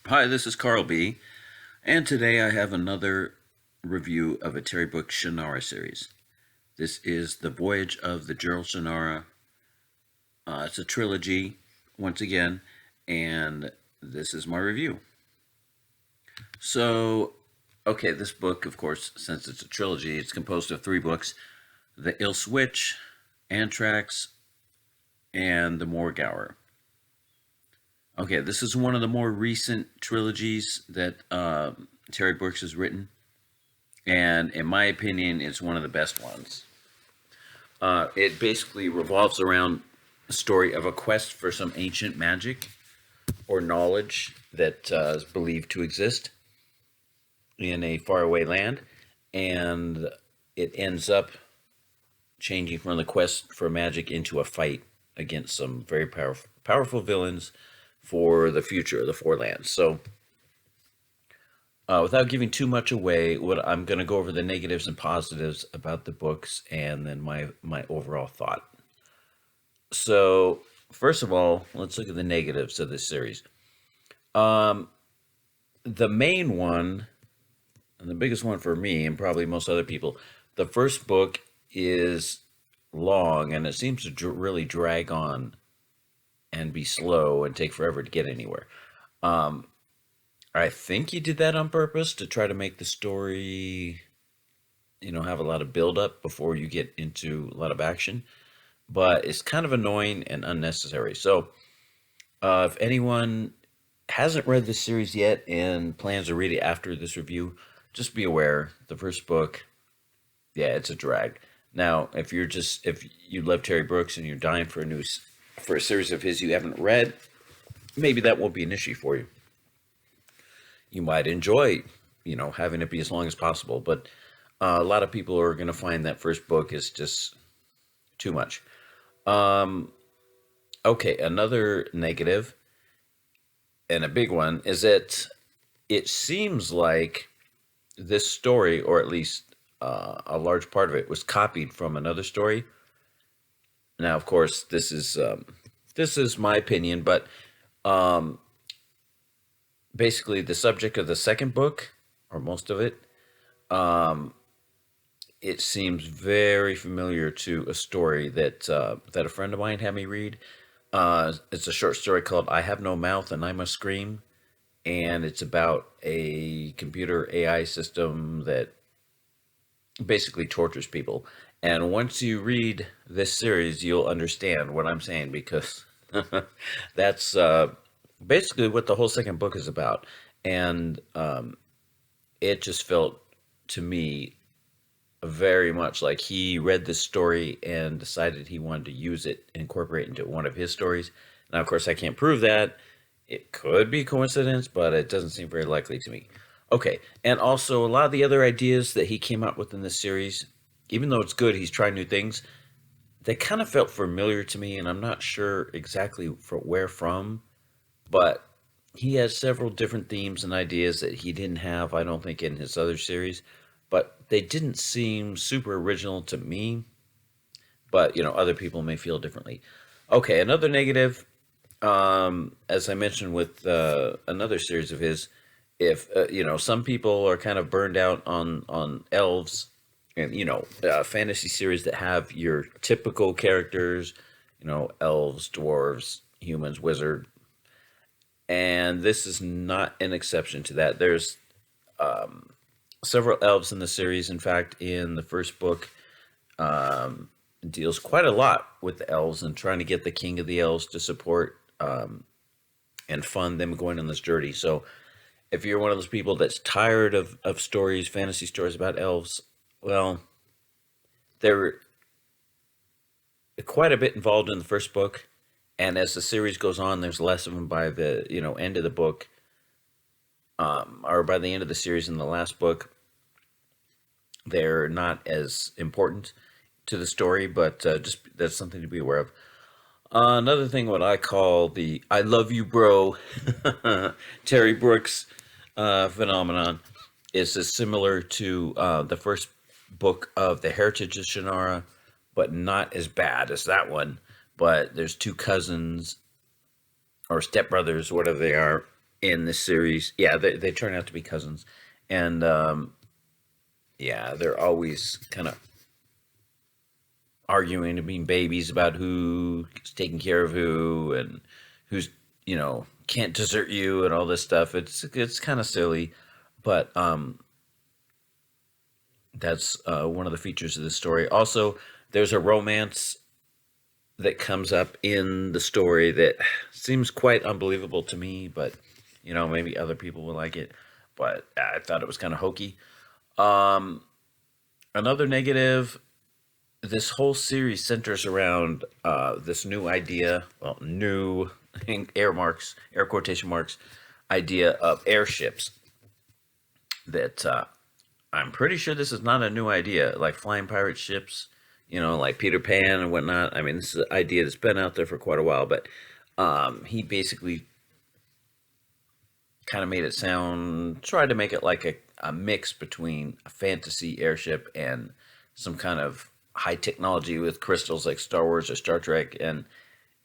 Hi, this is Carl B. And today I have another review of a Terry Brooks Shannara series. This is The Voyage of the Jerle Shannara. It's a trilogy, once again, and this is my review. So, okay, this book, of course, since it's a trilogy, it's composed of three books: The Ill Switch, Anthrax, and The Morgue Hour. Okay, this is one of the more recent trilogies that Terry Brooks has written, and in my opinion, it's one of the best ones. It basically revolves around the story of a quest for some ancient magic or knowledge that is believed to exist in a faraway land, and it ends up changing from the quest for magic into a fight against some very powerful villains for the future of the Four Lands. So, without giving too much away, what I'm going to go over the negatives and positives about the books, and then my overall thought. So, first of all, let's look at the negatives of this series. Um, the main one, and the biggest one for me, and probably most other people, the first book is long, and it seems to really drag on and be slow and take forever to get anywhere. Um, I think he did that on purpose to try to make the story, have a lot of build up before you get into a lot of action. But it's kind of annoying and unnecessary. So, if anyone hasn't read this series yet and plans to read it after this review, just be aware the first book, yeah, it's a drag. Now, if you love Terry Brooks and you're dying for for a series of his you haven't read, maybe that won't be an issue for you. You might enjoy, having it be as long as possible, but a lot of people are going to find that first book is just too much. Um, okay, another negative and a big one is that it seems like this story, or at least a large part of it, was copied from another story. Now, of course, this is my opinion, but um, basically, the subject of the second book, or most of it, um, it seems very familiar to a story that a friend of mine had me read. It's a short story called "I Have No Mouth and I Must Scream," and it's about a computer AI system that basically tortures people. And once you read this series, you'll understand what I'm saying because that's basically what the whole second book is about. And it just felt to me very much like he read this story and decided he wanted to use it, incorporate it into one of his stories. Now, of course, I can't prove that. It could be coincidence, but it doesn't seem very likely to me. Okay, and also a lot of the other ideas that he came up with in this series, even though it's good, he's trying new things. They kind of felt familiar to me, and I'm not sure exactly for where from, but he has several different themes and ideas that he didn't have, I don't think, in his other series, but they didn't seem super original to me. But other people may feel differently. Okay, another negative, as I mentioned with another series of his, if some people are kind of burned out on elves and fantasy series that have your typical characters, elves, dwarves, humans, wizard, and this is not an exception to that. There's several elves in the series. In fact, in the first book, um, deals quite a lot with the elves and trying to get the king of the elves to support and fund them going on this journey. So, if you're one of those people that's tired of stories, fantasy stories about elves, well, they're quite a bit involved in the first book. And as the series goes on, there's less of them by the end of the book, or by the end of the series in the last book. They're not as important to the story, but just that's something to be aware of. Another thing, what I call the "I love you, bro" Terry Brooks phenomenon, is similar to the first book of the Heritage of Shannara, but not as bad as that one. But there's two cousins or stepbrothers, whatever they are, in this series. Yeah, they turn out to be cousins, and yeah, they're always kind of arguing and being babies about who's taking care of who and who's can't desert you and all this stuff. It's kind of silly, but that's one of the features of the story. Also, there's a romance that comes up in the story that seems quite unbelievable to me, but maybe other people will like it. But I thought it was kind of hokey. Um, Another negative, this whole series centers around this new idea, well, new air quotation marks, idea of airships. That I'm pretty sure this is not a new idea, like flying pirate ships, like Peter Pan and whatnot. I mean, this is an idea that's been out there for quite a while, but he basically kind of tried to make it like a mix between a fantasy airship and some kind of high technology with crystals like Star Wars or Star Trek, and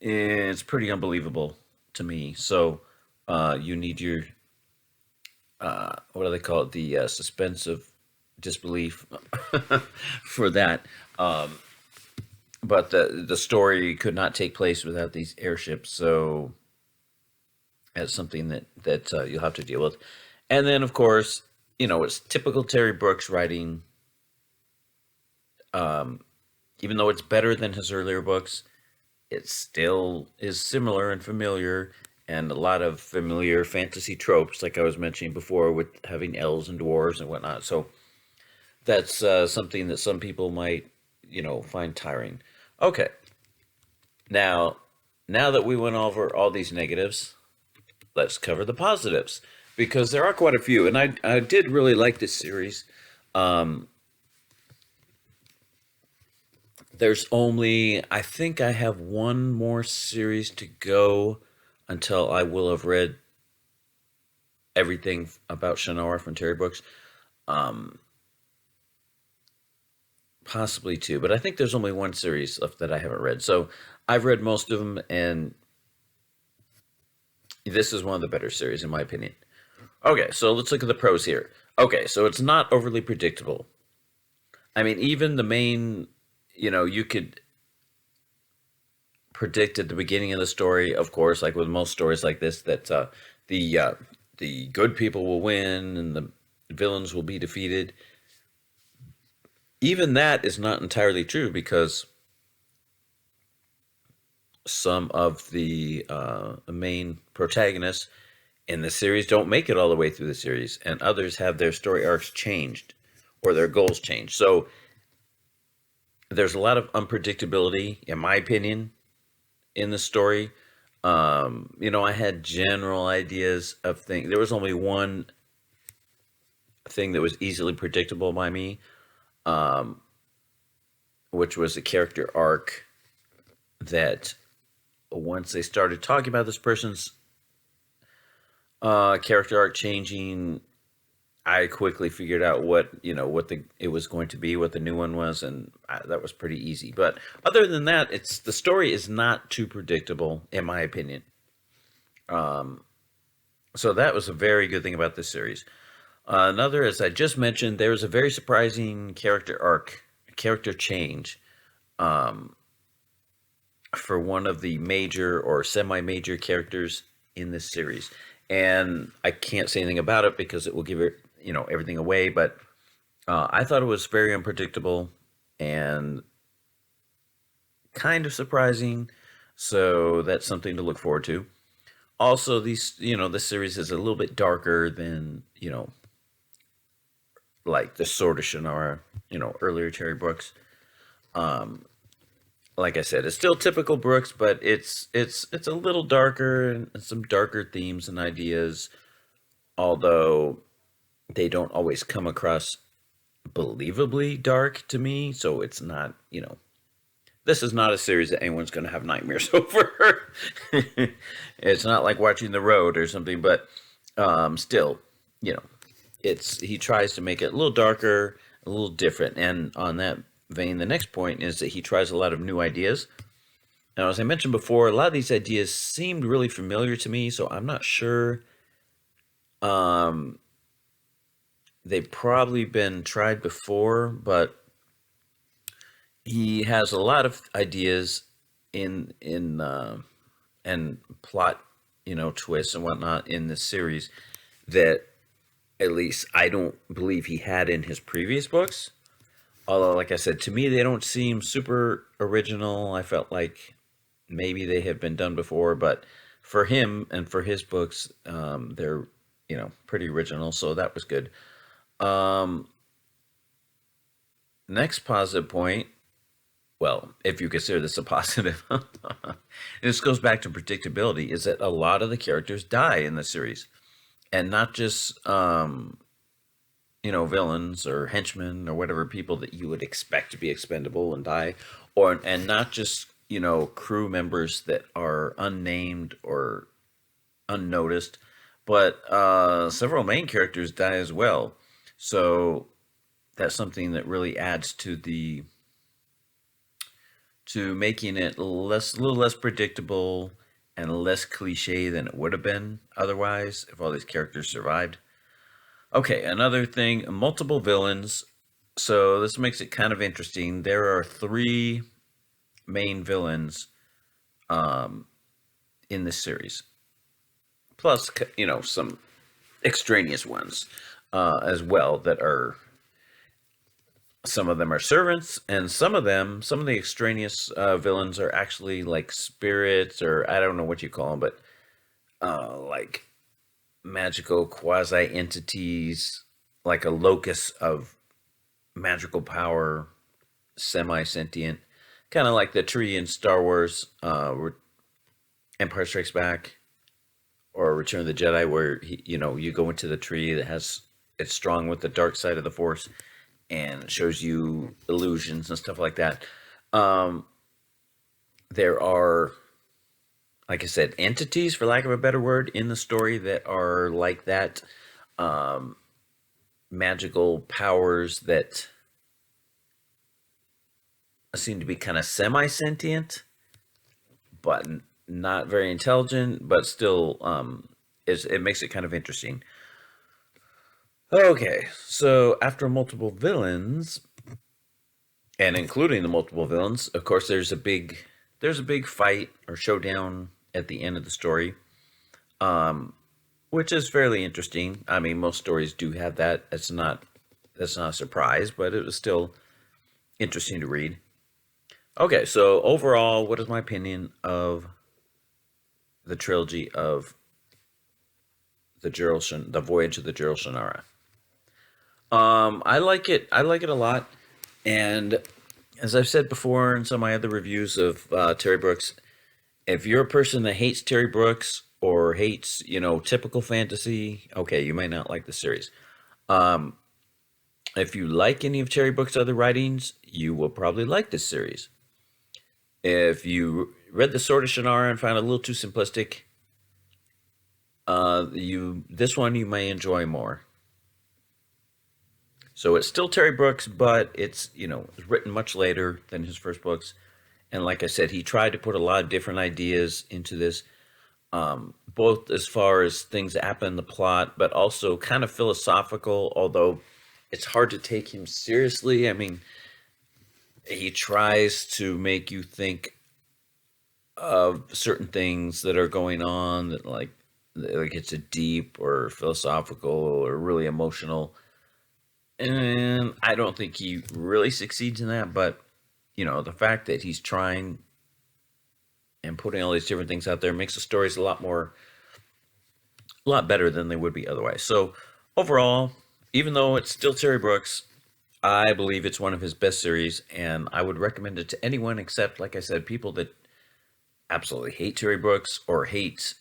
it's pretty unbelievable to me. So you need your what do they call it? The suspense of disbelief for that. But the story could not take place without these airships, so that's something that you'll have to deal with. And then, of course, it's typical Terry Brooks writing. Even though it's better than his earlier books, it still is similar and familiar, and a lot of familiar fantasy tropes, like I was mentioning before, with having elves and dwarves and whatnot. So that's something that some people might, find tiring. Okay, now that we went over all these negatives, let's cover the positives, because there are quite a few, and I did really like this series. There's only, I think I have one more series to go until I will have read everything about Shannara from Terry Brooks. Possibly two, but I think there's only one series left that I haven't read. So I've read most of them, and this is one of the better series, in my opinion. Okay, so let's look at the pros here. Okay, so it's not overly predictable. I mean, even the main, you could predict at the beginning of the story, of course, like with most stories like this, that the good people will win and the villains will be defeated. Even that is not entirely true, because some of the main protagonists in the series don't make it all the way through the series, and others have their story arcs changed or their goals changed. So there's a lot of unpredictability, in my opinion, in the story. I had general ideas of things. There was only one thing that was easily predictable by me, which was a character arc that once they started talking about this person's character arc changing, I quickly figured out what it was going to be, what the new one was, and that was pretty easy. But other than that, the story is not too predictable, in my opinion. So that was a very good thing about this series. Another, as I just mentioned, there was a very surprising character arc, character change, for one of the major or semi-major characters in this series. And I can't say anything about it because it will give it, everything away. But I thought it was very unpredictable and kind of surprising. So that's something to look forward to. Also, this series is a little bit darker than, like the Sword of Shannara, earlier Terry Brooks. Like I said, it's still typical Brooks, but it's a little darker and some darker themes and ideas, although they don't always come across believably dark to me. So it's not, this is not a series that anyone's going to have nightmares over. It's not like watching The Road or something, but still, he tries to make it a little darker, a little different. And on that vein, the next point is that he tries a lot of new ideas. Now, as I mentioned before, a lot of these ideas seemed really familiar to me, so I'm not sure Um, they've probably been tried before, but he has a lot of ideas in and plot, twists and whatnot in this series that at least I don't believe he had in his previous books. Although, like I said, to me they don't seem super original. I felt like maybe they have been done before, but for him and for his books, they're pretty original. So that was good. Um, Next positive point. Well, if you consider this a positive, this goes back to predictability. Is that a lot of the characters die in the series, and not just villains or henchmen or whatever, people that you would expect to be expendable and die, and not just crew members that are unnamed or unnoticed, but several main characters die as well. So that's something that really adds to making it a little less predictable and less cliche than it would have been otherwise if all these characters survived. Okay, another thing, multiple villains. So this makes it kind of interesting. There are three main villains um, in this series, plus some extraneous ones as well. That are some of them are servants, and some of the extraneous villains are actually like spirits, or I don't know what you call them, but like magical quasi entities, like a locus of magical power, semi sentient, kind of like the tree in Star Wars, Empire Strikes Back, or Return of the Jedi, where you go into the tree that it's strong with the dark side of the Force, and it shows you illusions and stuff like that. Um, there are, like I said, entities, for lack of a better word, in the story that are like that. Um, Magical powers that seem to be kind of semi-sentient, but not very intelligent, but still, it makes it kind of interesting. Okay, so after multiple villains, and including the multiple villains, of course, there's a big fight or showdown at the end of the story, um, which is fairly interesting. I mean, most stories do have that. That's not a surprise, but it was still interesting to read. Okay, so overall, what is my opinion of the trilogy of the Voyage of the Jerle Shannara? I like it. I like it a lot, and as I've said before in some of my other reviews of Terry Brooks, if you're a person that hates Terry Brooks or hates, typical fantasy, okay, you might not like the series. Um, if you like any of Terry Brooks' other writings, you will probably like this series. If you read The Sword of Shannara and found it a little too simplistic, this one you may enjoy more. So it's still Terry Brooks, but it's written much later than his first books. And like I said, he tried to put a lot of different ideas into this, both as far as things that happen in the plot, but also kind of philosophical, although it's hard to take him seriously. I mean, he tries to make you think of certain things that are going on that like it's a deep or philosophical or really emotional. And I don't think he really succeeds in that, but the fact that he's trying and putting all these different things out there makes the stories a lot better than they would be otherwise. So overall, even though it's still Terry Brooks, I believe it's one of his best series, and I would recommend it to anyone except, like I said, people that absolutely hate Terry Brooks or hate,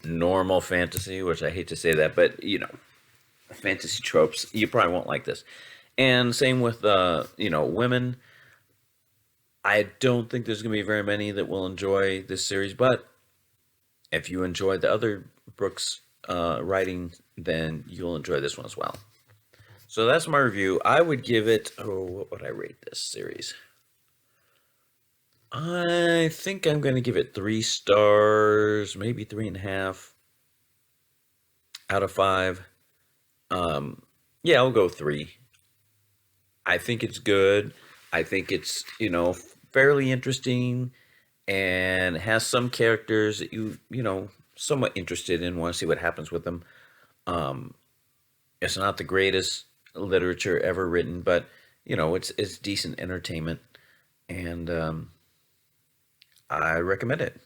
normal fantasy, which I hate to say that, but fantasy tropes. You probably won't like this. And same with, women. I don't think there's going to be very many that will enjoy this series, but if you enjoy the other Brooks writing, then you'll enjoy this one as well. So that's my review. I would give it, what would I rate this series? I think I'm going to give it 3 stars, maybe 3.5 out of 5. Um, yeah, I'll go 3. I think it's good. I think it's, fairly interesting and has some characters that somewhat interested in, want to see what happens with them. Um, it's not the greatest literature ever written, but it's decent entertainment, and I recommend it.